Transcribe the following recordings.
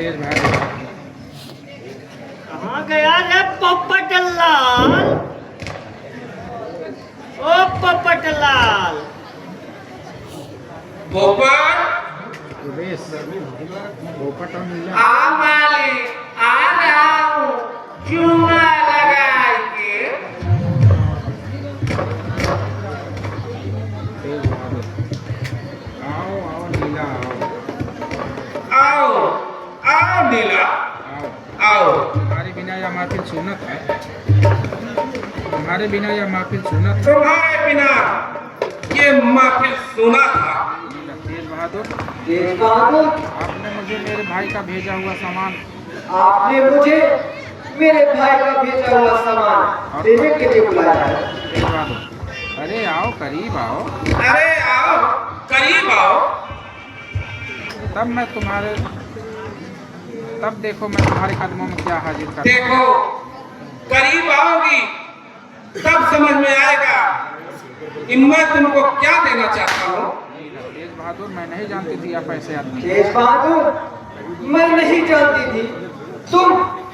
तेज भाई। कहाँ गया रे पोपटलाल? ओ पोपटलाल, पोपट और नीला आ रहा हूँ चूना लगा के। तेज भाई। आओ आओ नीला आओ आओ नीला आओ। आओ। तुम्हारे बिना यह महफिल सुन्नत है। तुम्हारे बिना यह महफिल सुन्नत है। तुम्हारे बिना ये महफिल सुना था। तेज बहादुर, तेज बहादुर, आपने मुझे मेरे भाई का भेजा हुआ सामान आपने मुझे मेरे भाई का भेजा हुआ सामान देने के लिए बुलाया है। तेज बहादुर, अरे आओ करीब आओ। अरे आओ करीब आओ। तब देखो मैं तुम्हारे कदमों में क्या हाजिर कर। देखो करीब आओगी तब समझ में आएगा कि मैं तुमको क्या देना चाहता हूँ। तेज बहादुर, मैं नहीं जानती थी आप ऐसे आदमी। तेज बहादुर, मैं नहीं जानती थी तुम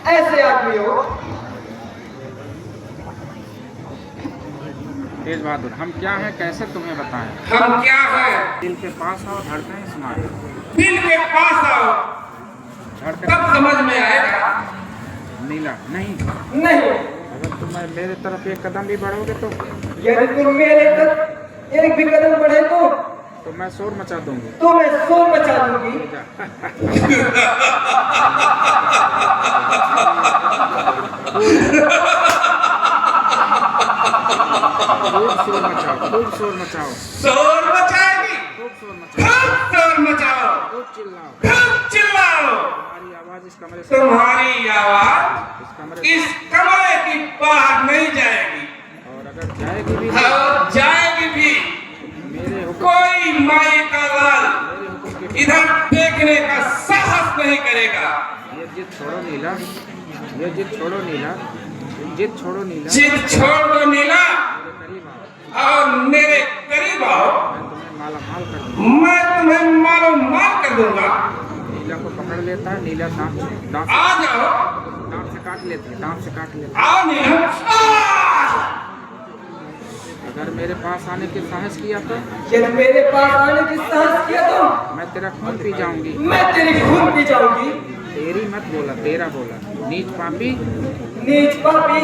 ऐसे आदमी हो। तेज बहादुर, हम क्या हैं कैसे तुम्हें बताएं? हम क्या है? दिल के पास आओ, धड़कनें सुनाए। दिल के पास आओ धड़कन तब समझ में आएगा। नीला नहीं, नहीं, अगर तुम मेरे तरफ एक कदम भी बढ़ोगे तो यदि तुम मेरे तरफ एक भी कदम बढ़े तो मैं शोर मचा दूंगी। मैं शोर मचा दूंगी। खूब शोर मचाओ, खूब शोर मचाओ, शोर मचाएगी। खूब शोर मचाओ, खूब शोर मचाओ। खूब चिल्लाओ। खूब चिल्लाओ। तुम्हारी आवाज इस कमरे से तुम्हारी आवाज इस कमरे की बाहर नहीं जाएगी। और अगर जाएगी भी और जाएगी भी मेरे हुक्म कोई माई का लाल मेरे हुक्म के इधर देखने का साहस नहीं करेगा। ये जिद छोड़ो नीला, ये जिद छोड़ो नीला, जिद छोड़ो नीला। जिद छोड़ दो नीला मेरे करीब आओ, और मेरे करीब आओ। मैं तुम्हें माला माल कर दूंगा। मैं तुम्हें मालो माल कर दूंगा। नीला को पकड़ लेता है, नीला दांत आ जाओ। से काट लेती है, दांत से काट लेती है। आओ नीला। अगर मेरे पास आने की साहस किया तो यदि मेरे पास आने की साहस किया तो मैं तेरा खून पी जाऊंगी। मैं तेरी खून पी जाऊंगी। तेरी मत बोला, तेरा बोला। नीच पापी, नीच पापी।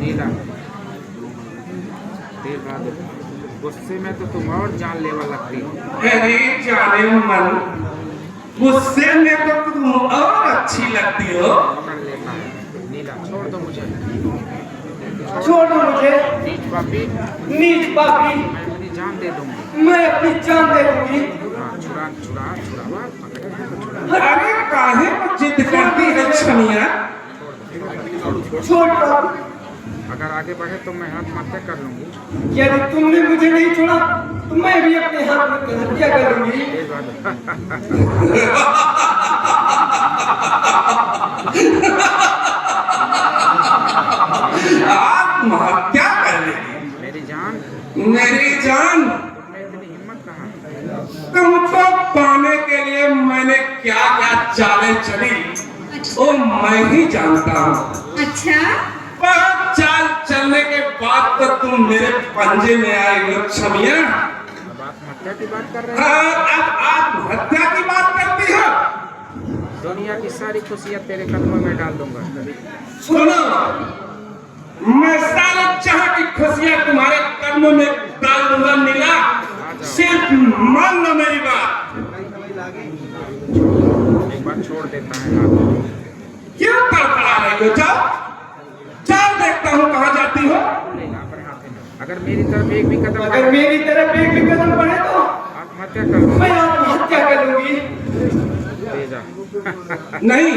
नीला। तेज बहादुर, गुस्से में तो तुम और जानलेवा लगती हो। अरे जाने मन, गुस्से में तो तुम और अच्छी लगती हो। पकड़ लेता है नीला, छोड़ दो मुझे। छोड़ दो मुझे। नीच पापी, नीच पापी। मैं अपनी जान दे दूंगी। मैं अपनी जान दे दूंगी। हाँ, छुड़ावा, पकड़े हैं तो छुड़ा। अरे काहे को जिद करती है छमिया? छोड़ दो। अगर आगे बढ़े तो मैं हाथ मारते कर लूंगी। यदि तुमने मुझे नहीं छोड़ा तो मैं भी अपने हाथ में हत्या कर लूंगी। तेज बहादुर, आत्महत्या कर लेगी। मेरी जान, मेरी जान, मैं इतनी हिम्मत कहाँ? तुमको पाने के लिए मैंने क्या क्या चालें चली वो मैं ही जानता हूँ। अच्छा, बहुत चाल चलने के बाद तो तुम मेरे पंजे में आए हो छमिया। अब आत्महत्या की बात कर रहे हैं? हाँ, अब आत्महत्या की बात करती हो। दुनिया की सारी खुशियाँ तेरे कदमों में डाल दूंगा। सुनो, मैं सारे जहां की खुशियां तुम्हारे कदमों में डाल दूंगा नीला। सिर्फ मान लो मेरी बात। एक बार छोड़ देता है हाथ। क्यों तड़फड़ा रही हो? जाओ जाओ, देखता हूँ कहाँ जाती हो। अगर मेरी तरफ एक भी कदम अगर मेरी तरफ एक भी कदम बढ़े तो आत्महत्या कर लूंगा। मैं आत्महत्या कर लूंगी। ले जा। नहीं,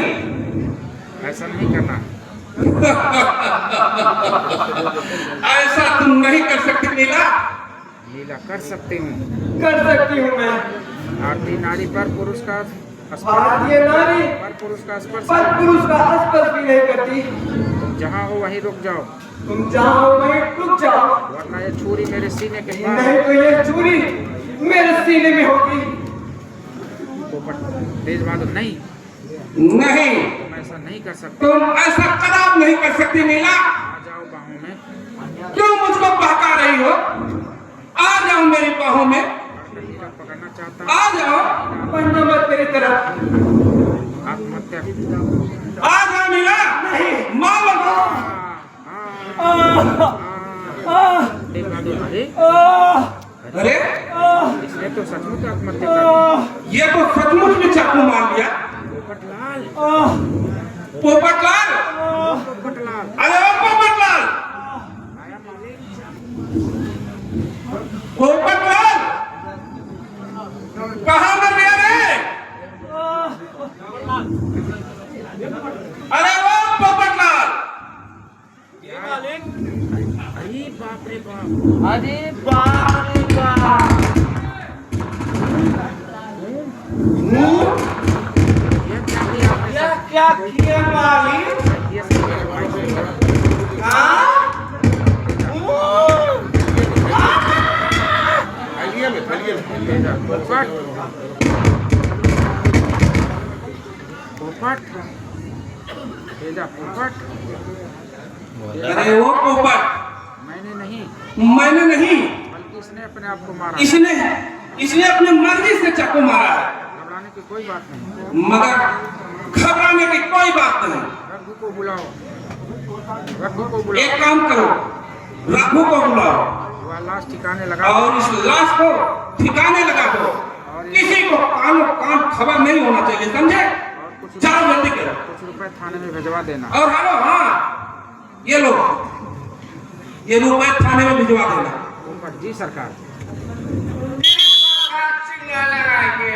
ऐसा नहीं करना। ऐसा तुम नहीं कर सकती नीला। नीला, कर सकती हूँ। कर सकती हूँ मैं। भारतीय नारी पर पुरुष का स्पर्श, भारतीय नारी पर पुरुष का स्पर्श, पर पुरुष का स्पर्श भी नहीं करती। तुम जहाँ हो वहीं रुक जाओ, तुम जहाँ हो वहीं रुक जाओ, वरना ये छुरी मेरे सीने के पास। नहीं तो ये चूड़ी मेरे सीने में होगी। पोपट, तेज बहादुर नहीं, नहीं, तुम ऐसा नहीं कर सकते। तुम ऐसा कदाप नहीं कर सकती नीला। आ जाओ बाहों में। क्यों मुझको बहका रही हो? आ जाओ मेरी बाहों में, हीरा पकड़ना चाहता हूँ। आ जाओ। बढ़ना मत मेरी तरफ, आत्महत्या। आ जाओ नीला। नहीं, मार लो। देखा देखा, अरे इसने तो सचमुच आत्महत्या कर दी। ये तो सचमुच में चाकू मार दिया। पोपटलाल, पोपटलाल, पोपटलाल। अरे ओ पोपटलाल, आया मालिक। पोपटलाल, कहाँ मर गया रे? अरे ओ पोपटलाल, अरे बाप रे बाप। अरे बाप रे बाप। ये क्या किया आपने? यह क्या किया मालिक? ये सब मेरे भाई को। हाँ? तेजा, पोपट। पोपट। तेजा, पोपट। अरे वो पोपट, मैंने नहीं, मैंने नहीं, बल्कि इसने अपने आप को मारा। इसने अपने मर्जी से चाकू मारा है। घबराने की कोई बात नहीं। मगर घबराने की कोई बात नहीं। रघु को बुलाओ। रघु को बुलाओ। एक काम करो, रघु को बुलाओ वह लाश ठिकाने लगा। और इस लाश को ठिकाने लगा दो। किसी को कान खबर नहीं होना चाहिए, समझे? जाओ जल्दी करो। कुछ रुपए थाने में भिजवा देना। और हेलो, हाँ ये लो, ये रुपए थाने में भिजवा देना। पोपट जी सरकार। चिंगाला लगा के